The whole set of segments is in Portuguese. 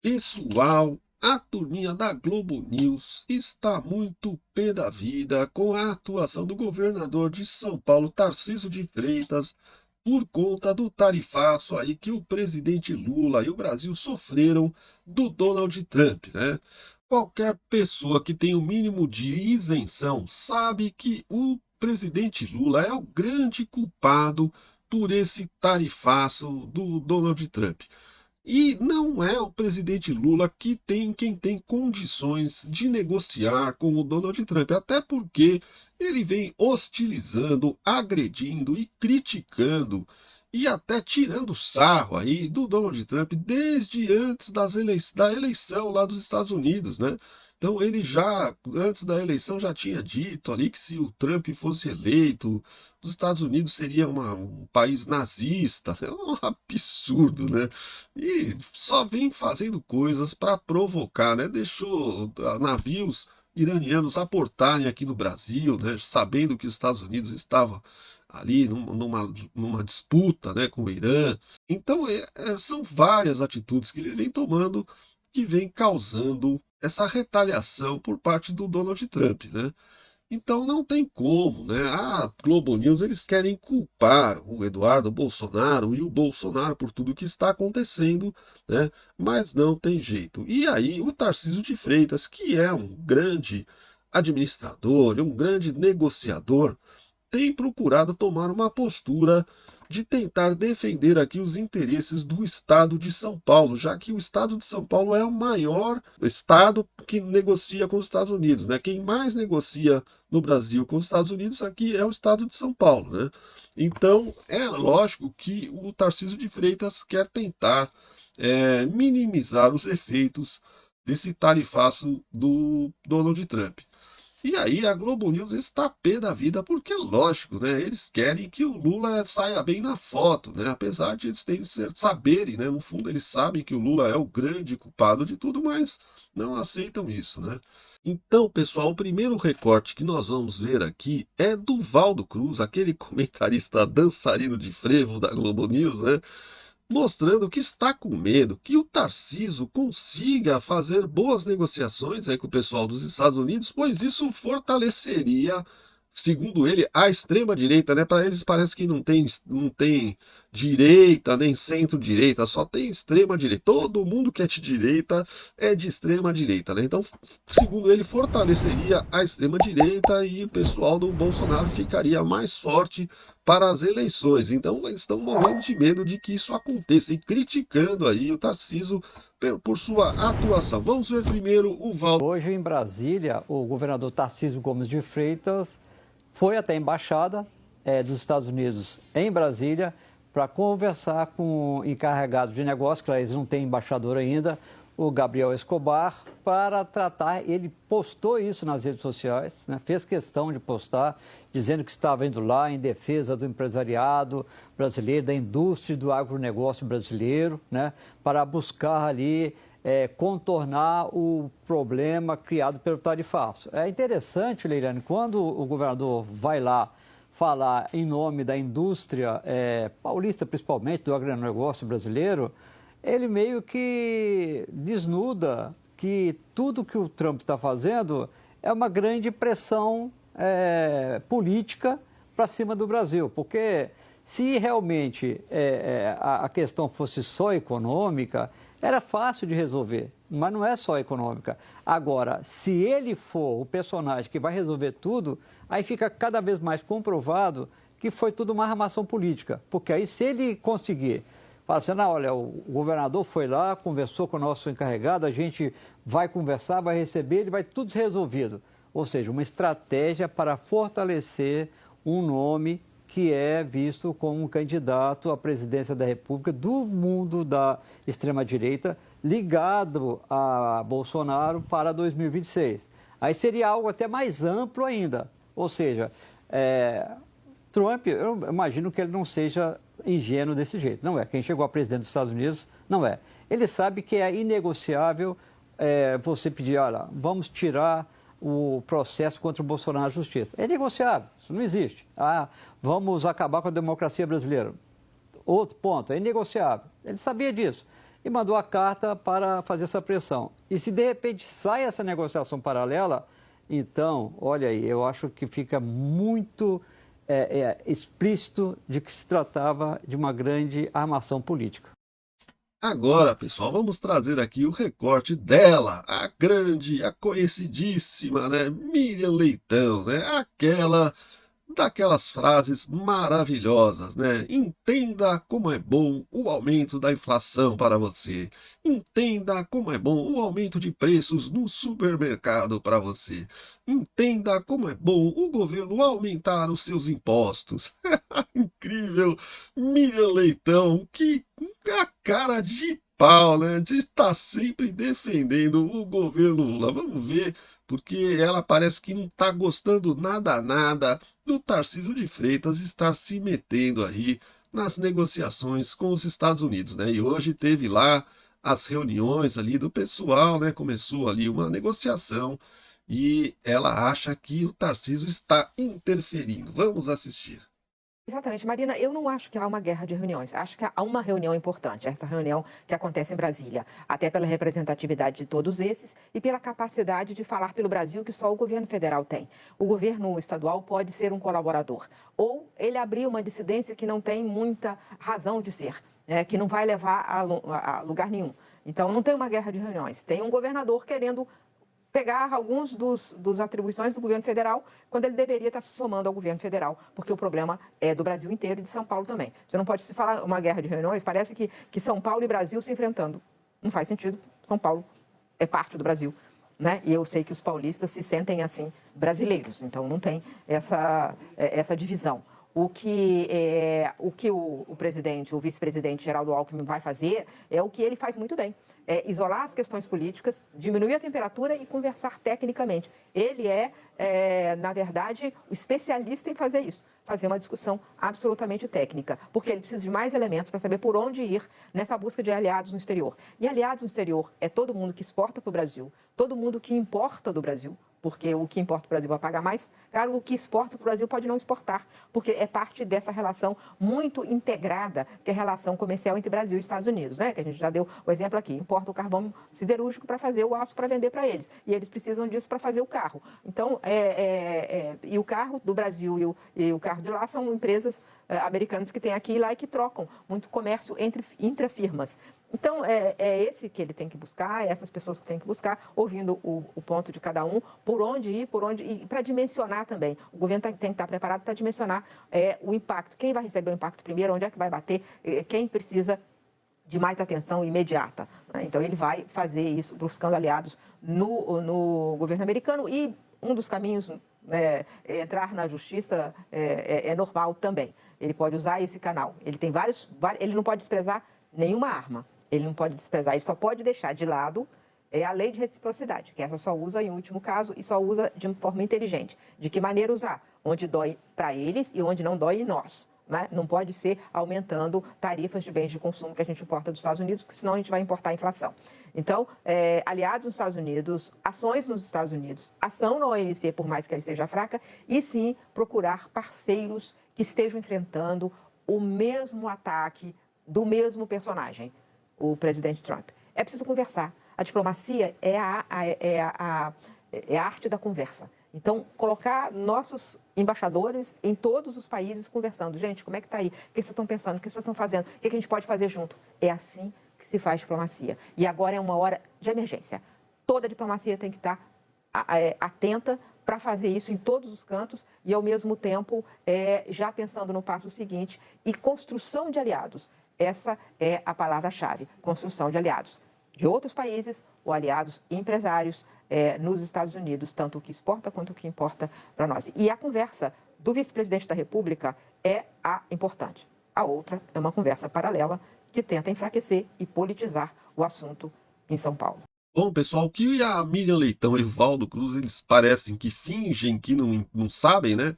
Pessoal, a turminha da Globo News está muito pé da vida com a atuação do governador de São Paulo, Tarcísio de Freitas, por conta do tarifaço aí que o presidente Lula e o Brasil sofreram do Donald Trump, né? Qualquer pessoa que tem o mínimo de isenção sabe que o presidente Lula é o grande culpado por esse tarifaço do Donald Trump. E não é o presidente Lula que tem quem tem condições de negociar com o Donald Trump, até porque ele vem hostilizando, agredindo e criticando e até tirando sarro aí do Donald Trump desde antes da eleição lá dos Estados Unidos, né? Então ele já, antes da eleição, já tinha dito ali que se o Trump fosse eleito, os Estados Unidos seria um país nazista. É um absurdo, né? E só vem fazendo coisas para provocar, né? Deixou navios iranianos aportarem aqui no Brasil, né? Sabendo que os Estados Unidos estavam ali numa disputa, né, com o Irã. Então, são várias atitudes que ele vem tomando que vem causando essa retaliação por parte do Donald Trump, né? Então não tem como, né? A Globo News eles querem culpar o Eduardo Bolsonaro e o Bolsonaro por tudo que está acontecendo, né? Mas não tem jeito. E aí o Tarcísio de Freitas, que é um grande administrador, um grande negociador, tem procurado tomar uma postura de tentar defender aqui os interesses do Estado de São Paulo, já que o Estado de São Paulo é o maior estado que negocia com os Estados Unidos, né? Quem mais negocia no Brasil com os Estados Unidos aqui é o Estado de São Paulo, né? Então, é lógico que o Tarcísio de Freitas quer tentar minimizar os efeitos desse tarifaço do Donald Trump. E aí a Globo News está pé da vida, porque lógico, né? Eles querem que o Lula saia bem na foto, né? Apesar de eles terem saberem, né? No fundo eles sabem que o Lula é o grande culpado de tudo, mas não aceitam isso, né? Então, pessoal, o primeiro recorte que nós vamos ver aqui é do Valdo Cruz, aquele comentarista dançarino de frevo da Globo News, né? Mostrando que está com medo que o Tarcísio consiga fazer boas negociações aí com o pessoal dos Estados Unidos, pois isso fortaleceria, segundo ele, a extrema-direita, né? Para eles parece que não tem direita nem centro-direita, só tem extrema-direita. Todo mundo que é de direita é de extrema-direita, né? Então, segundo ele, fortaleceria a extrema-direita e o pessoal do Bolsonaro ficaria mais forte para as eleições. Então, eles estão morrendo de medo de que isso aconteça e criticando aí o Tarcísio por sua atuação. Vamos ver primeiro o Valdo. Hoje, em Brasília, o governador Tarcísio Gomes de Freitas foi até a embaixada dos Estados Unidos em Brasília para conversar com o encarregado de negócio, que eles não têm embaixador ainda, o Gabriel Escobar, para tratar. Ele postou isso nas redes sociais, né? Fez questão de postar, dizendo que estava indo lá em defesa do empresariado brasileiro, da indústria e do agronegócio brasileiro, né? Para buscar ali contornar o problema criado pelo tarifaço. É interessante, Leilane, quando o governador vai lá falar em nome da indústria paulista, principalmente do agronegócio brasileiro, ele meio que desnuda que tudo que o Trump está fazendo é uma grande pressão política para cima do Brasil, porque se realmente a questão fosse só econômica, era fácil de resolver, mas não é só econômica. Agora, se ele for o personagem que vai resolver tudo, aí fica cada vez mais comprovado que foi tudo uma armação política. Porque aí, se ele conseguir falar assim, não, olha, o governador foi lá, conversou com o nosso encarregado, a gente vai conversar, vai receber, ele vai tudo ser resolvido. Ou seja, uma estratégia para fortalecer um nome que é visto como um candidato à presidência da República do mundo da extrema-direita, ligado a Bolsonaro para 2026. Aí seria algo até mais amplo ainda. Ou seja, Trump, eu imagino que ele não seja ingênuo desse jeito. Não é. Quem chegou a presidente dos Estados Unidos, não é. Ele sabe que é inegociável você pedir, olha, vamos tirar o processo contra o Bolsonaro na justiça. É negociável, isso não existe. Ah, vamos acabar com a democracia brasileira. Outro ponto, é inegociável. Ele sabia disso. e mandou a carta para fazer essa pressão. E se de repente sai essa negociação paralela, então, olha aí, eu acho que fica muito explícito de que se tratava de uma grande armação política. Agora, pessoal, vamos trazer aqui o recorte dela, a grande, a conhecidíssima, né, Miriam Leitão, né, aquela daquelas frases maravilhosas, né? Entenda como é bom o aumento da inflação para você. Entenda como é bom o aumento de preços no supermercado para você. Entenda como é bom o governo aumentar os seus impostos. Incrível, Miriam Leitão, que a cara de pau, né? De estar sempre defendendo o governo Lula. Vamos ver, porque ela parece que não está gostando nada do Tarcísio de Freitas estar se metendo aí nas negociações com os Estados Unidos, né? E hoje teve lá as reuniões ali do pessoal, né? Começou ali uma negociação e ela acha que o Tarcísio está interferindo. Vamos assistir. Exatamente, Marina, eu não acho que há uma guerra de reuniões. Acho que há uma reunião importante, essa reunião que acontece em Brasília, até pela representatividade de todos esses e pela capacidade de falar pelo Brasil que só o governo federal tem. O governo estadual pode ser um colaborador, ou ele abrir uma dissidência que não tem muita razão de ser, que não vai levar a lugar nenhum. Então, não tem uma guerra de reuniões. Tem um governador querendo pegar alguns dos atribuições do governo federal, quando ele deveria estar se somando ao governo federal, porque o problema é do Brasil inteiro e de São Paulo também. Você não pode se falar uma guerra de reuniões, parece que São Paulo e Brasil se enfrentando. Não faz sentido. São Paulo é parte do Brasil, né? E eu sei que os paulistas se sentem assim brasileiros, então não tem essa divisão. O que o presidente, o vice-presidente Geraldo Alckmin vai fazer é o que ele faz muito bem. É isolar as questões políticas, diminuir a temperatura e conversar tecnicamente. Ele na verdade, o especialista em fazer isso, fazer uma discussão absolutamente técnica, porque ele precisa de mais elementos para saber por onde ir nessa busca de aliados no exterior. E aliados no exterior é todo mundo que exporta para o Brasil, todo mundo que importa do Brasil, porque o que importa para o Brasil vai pagar mais caro, o que exporta para o Brasil pode não exportar, porque é parte dessa relação muito integrada, que é a relação comercial entre Brasil e Estados Unidos, né? Que a gente já deu o exemplo aqui, importa o carvão siderúrgico para fazer o aço para vender para eles, e eles precisam disso para fazer o carro. Então, e o carro do Brasil e o carro de lá são empresas americanas que têm aqui e lá e que trocam muito comércio entre intrafirmas. Então, é esse que ele tem que buscar, é essas pessoas que tem que buscar, ouvindo o ponto de cada um, por onde ir, e para dimensionar também. O governo tem que estar preparado para dimensionar o impacto. Quem vai receber o impacto primeiro, onde é que vai bater, quem precisa de mais atenção imediata, né? Então, ele vai fazer isso buscando aliados no governo americano e um dos caminhos, entrar na justiça é normal também. Ele pode usar esse canal. Ele tem ele não pode desprezar nenhuma arma. Ele não pode desprezar, ele só pode deixar de lado a lei de reciprocidade, que essa só usa em último caso e só usa de forma inteligente. De que maneira usar? Onde dói para eles e onde não dói em nós, né? Não pode ser aumentando tarifas de bens de consumo que a gente importa dos Estados Unidos, porque senão a gente vai importar a inflação. Então, aliados nos Estados Unidos, ações nos Estados Unidos, ação na OMC, por mais que ela esteja fraca, e sim procurar parceiros que estejam enfrentando o mesmo ataque do mesmo personagem, o presidente Trump. É preciso conversar. A diplomacia é a arte da conversa. Então, colocar nossos embaixadores em todos os países conversando. Gente, como é que está aí? O que vocês estão pensando? O que vocês estão fazendo? O que a gente pode fazer junto? É assim que se faz diplomacia. E agora é uma hora de emergência. Toda a diplomacia tem que estar atenta para fazer isso em todos os cantos e, ao mesmo tempo, já pensando no passo seguinte e construção de aliados. Essa é a palavra-chave, construção de aliados de outros países ou aliados empresários nos Estados Unidos, tanto o que exporta quanto o que importa para nós. E a conversa do vice-presidente da República é a importante. A outra é uma conversa paralela que tenta enfraquecer e politizar o assunto em São Paulo. Bom, pessoal, que a Miriam Leitão e o Valdo Cruz, eles parecem que fingem que não sabem, né?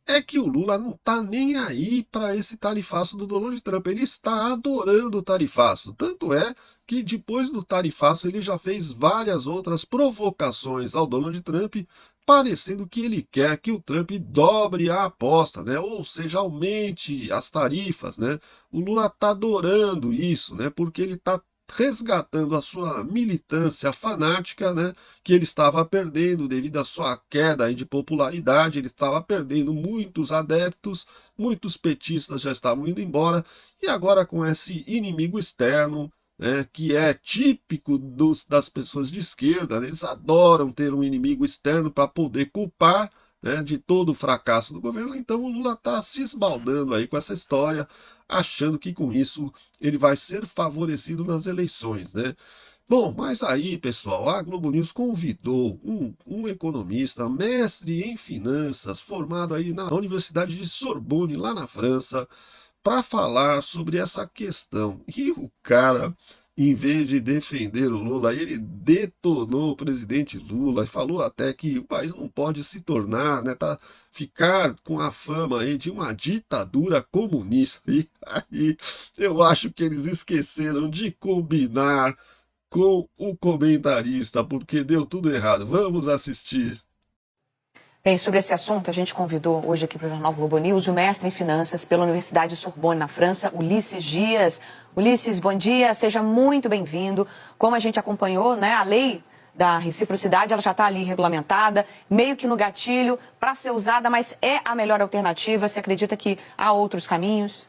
É que o Lula não tá nem aí para esse tarifaço do Donald Trump. Ele está adorando o tarifaço. Tanto é que depois do tarifaço ele já fez várias outras provocações ao Donald Trump, parecendo que ele quer que o Trump dobre a aposta, né? Ou seja, aumente as tarifas, né? O Lula tá adorando isso, né? Porque ele tá resgatando a sua militância fanática, né, que ele estava perdendo devido à sua queda aí de popularidade, ele estava perdendo muitos adeptos, muitos petistas já estavam indo embora, e agora com esse inimigo externo, né, que é típico das pessoas de esquerda, né, eles adoram ter um inimigo externo para poder culpar, né, de todo o fracasso do governo. Então o Lula está se esbaldando aí com essa história, achando que com isso ele vai ser favorecido nas eleições, né? Bom, mas aí, pessoal, a Globo News convidou um economista, mestre em finanças, formado aí na Universidade de Sorbonne, lá na França, para falar sobre essa questão. E o cara, em vez de defender o Lula, ele detonou o presidente Lula e falou até que o país não pode se tornar, né, ficar com a fama aí de uma ditadura comunista. E aí eu acho que eles esqueceram de combinar com o comentarista, porque deu tudo errado. Vamos assistir. Bem, sobre esse assunto, a gente convidou hoje aqui para o Jornal Globo News o mestre em finanças pela Universidade Sorbonne, na França, Ulisses Dias. Ulisses, bom dia, seja muito bem-vindo. Como a gente acompanhou, né, a lei da reciprocidade, ela já está ali regulamentada, meio que no gatilho para ser usada, mas é a melhor alternativa? Você acredita que há outros caminhos?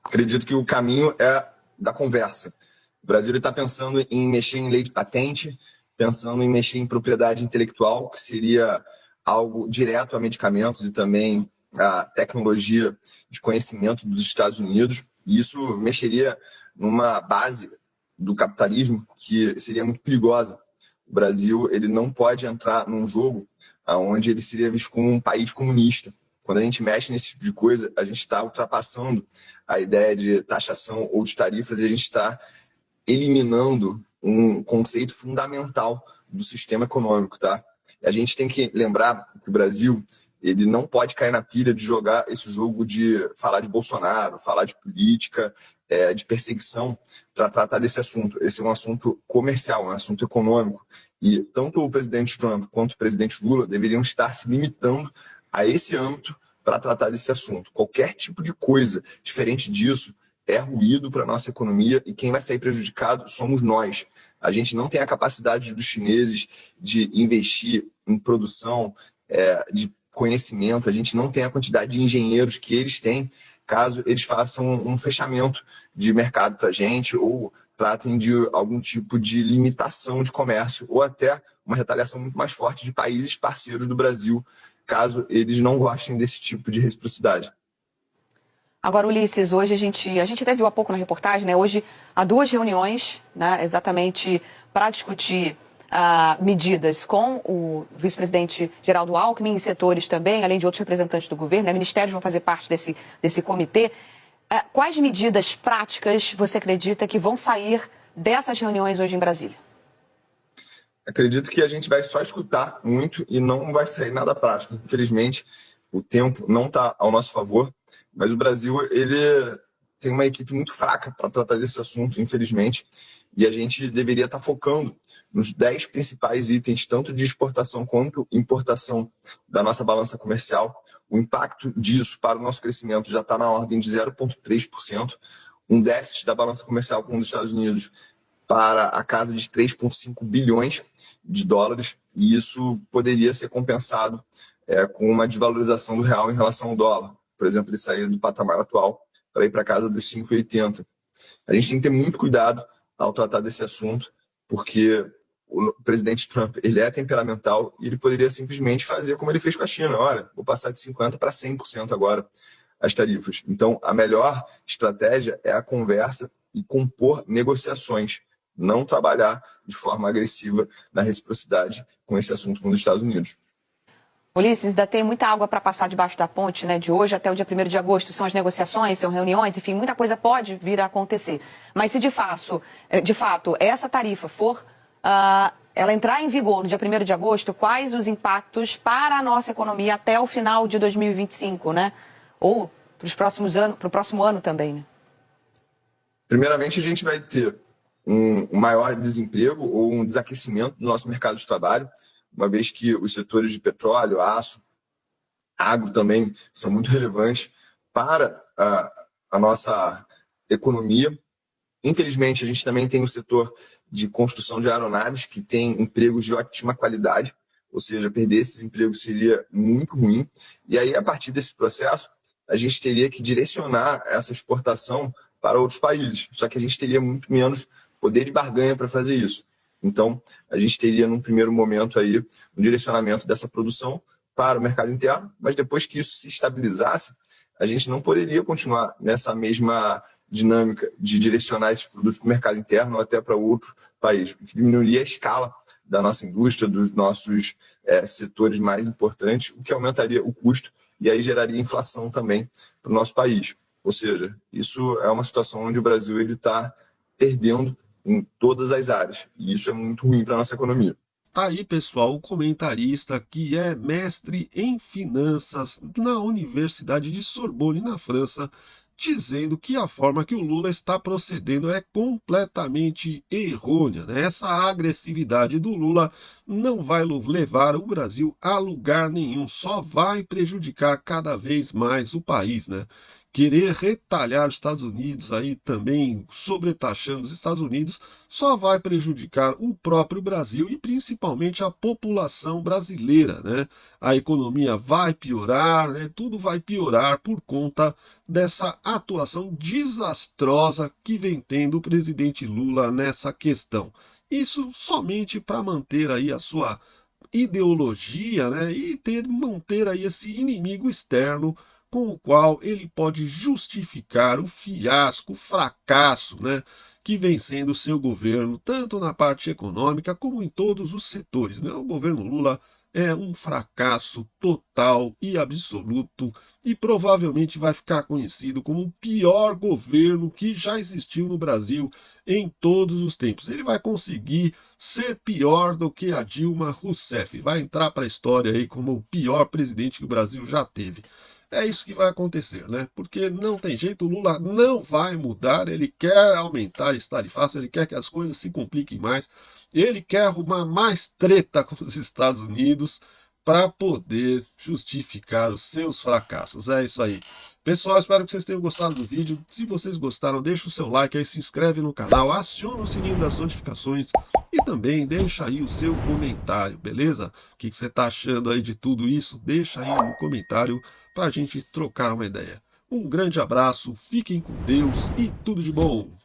Acredito que o caminho é da conversa. O Brasil está pensando em mexer em lei de patente, pensando em mexer em propriedade intelectual, que seria algo direto a medicamentos e também a tecnologia de conhecimento dos Estados Unidos. E isso mexeria numa base do capitalismo que seria muito perigosa. O Brasil ele não pode entrar num jogo onde ele seria visto como um país comunista. Quando a gente mexe nesse tipo de coisa, a gente está ultrapassando a ideia de taxação ou de tarifas e a gente está eliminando um conceito fundamental do sistema econômico, tá? A gente tem que lembrar que o Brasil ele não pode cair na pilha de jogar esse jogo de falar de Bolsonaro, falar de política, de perseguição, para tratar desse assunto. Esse é um assunto comercial, um assunto econômico. E tanto o presidente Trump quanto o presidente Lula deveriam estar se limitando a esse âmbito para tratar desse assunto. Qualquer tipo de coisa diferente disso é ruído para a nossa economia e quem vai sair prejudicado somos nós. A gente não tem a capacidade dos chineses de investir em produção de conhecimento, a gente não tem a quantidade de engenheiros que eles têm, caso eles façam um fechamento de mercado para a gente ou tratem de algum tipo de limitação de comércio ou até uma retaliação muito mais forte de países parceiros do Brasil, caso eles não gostem desse tipo de reciprocidade. Agora, Ulisses, hoje a gente até viu há pouco na reportagem, né? Hoje há duas reuniões, né, exatamente para discutir medidas com o vice-presidente Geraldo Alckmin e setores também, além de outros representantes do governo, né? Ministérios vão fazer parte desse comitê. Quais medidas práticas você acredita que vão sair dessas reuniões hoje em Brasília? Acredito que a gente vai só escutar muito e não vai sair nada prático. Infelizmente, o tempo não está ao nosso favor, mas o Brasil ele tem uma equipe muito fraca para tratar desse assunto, infelizmente, e a gente deveria estar focando nos 10 principais itens, tanto de exportação quanto importação da nossa balança comercial. O impacto disso para o nosso crescimento já está na ordem de 0,3%, um déficit da balança comercial com os Estados Unidos para a casa de 3,5 bilhões de dólares, e isso poderia ser compensado com uma desvalorização do real em relação ao dólar. Por exemplo, ele sair do patamar atual para ir para a casa dos 5,80. A gente tem que ter muito cuidado ao tratar desse assunto, porque o presidente Trump ele é temperamental e ele poderia simplesmente fazer como ele fez com a China. Olha, vou passar de 50% para 100% agora as tarifas. Então, a melhor estratégia é a conversa e compor negociações, não trabalhar de forma agressiva na reciprocidade com esse assunto com os Estados Unidos. Ulisses, ainda tem muita água para passar debaixo da ponte, né? De hoje até o dia 1º de agosto. São as negociações, são reuniões, enfim, muita coisa pode vir a acontecer. Mas se de fato essa tarifa for, ela entrar em vigor no dia 1º de agosto, quais os impactos para a nossa economia até o final de 2025, né? Ou para o próximo ano também, né? Primeiramente, a gente vai ter um maior desemprego ou um desaquecimento do nosso mercado de trabalho, uma vez que os setores de petróleo, aço, agro também são muito relevantes para a nossa economia. Infelizmente, a gente também tem o setor de construção de aeronaves, que tem empregos de ótima qualidade, ou seja, perder esses empregos seria muito ruim. E aí, a partir desse processo, a gente teria que direcionar essa exportação para outros países. Só que a gente teria muito menos poder de barganha para fazer isso. Então, a gente teria, num primeiro momento, aí, um direcionamento dessa produção para o mercado interno, mas depois que isso se estabilizasse, a gente não poderia continuar nessa mesma dinâmica de direcionar esses produtos para o mercado interno ou até para outro país, o que diminuiria a escala da nossa indústria, dos nossos setores mais importantes, o que aumentaria o custo e aí geraria inflação também para o nosso país. Ou seja, isso é uma situação onde o Brasil está perdendo em todas as áreas, e isso é muito ruim para a nossa economia. Tá aí, pessoal, o comentarista que é mestre em finanças na Universidade de Sorbonne, na França, dizendo que a forma que o Lula está procedendo é completamente errônea, né? Essa agressividade do Lula não vai levar o Brasil a lugar nenhum, só vai prejudicar cada vez mais o país, né? Querer retalhar os Estados Unidos aí também, sobretaxando os Estados Unidos, só vai prejudicar o próprio Brasil e principalmente a população brasileira, né? A economia vai piorar, né? Tudo vai piorar por conta dessa atuação desastrosa que vem tendo o presidente Lula nessa questão. Isso somente para manter aí a sua ideologia, né? E manter aí esse inimigo externo com o qual ele pode justificar o fiasco, o fracasso, né, que vem sendo o seu governo, tanto na parte econômica como em todos os setores, né? O governo Lula é um fracasso total e absoluto e provavelmente vai ficar conhecido como o pior governo que já existiu no Brasil em todos os tempos. Ele vai conseguir ser pior do que a Dilma Rousseff, vai entrar para a história aí como o pior presidente que o Brasil já teve. É isso que vai acontecer, né? Porque não tem jeito, o Lula não vai mudar, ele quer aumentar esse tarifaço, ele quer que as coisas se compliquem mais, ele quer arrumar mais treta com os Estados Unidos para poder justificar os seus fracassos. É isso aí. Pessoal, espero que vocês tenham gostado do vídeo. Se vocês gostaram, deixa o seu like aí, se inscreve no canal, aciona o sininho das notificações e também deixa aí o seu comentário, beleza? O que você está achando aí de tudo isso? Deixa aí no comentário para a gente trocar uma ideia. Um grande abraço, fiquem com Deus e tudo de bom!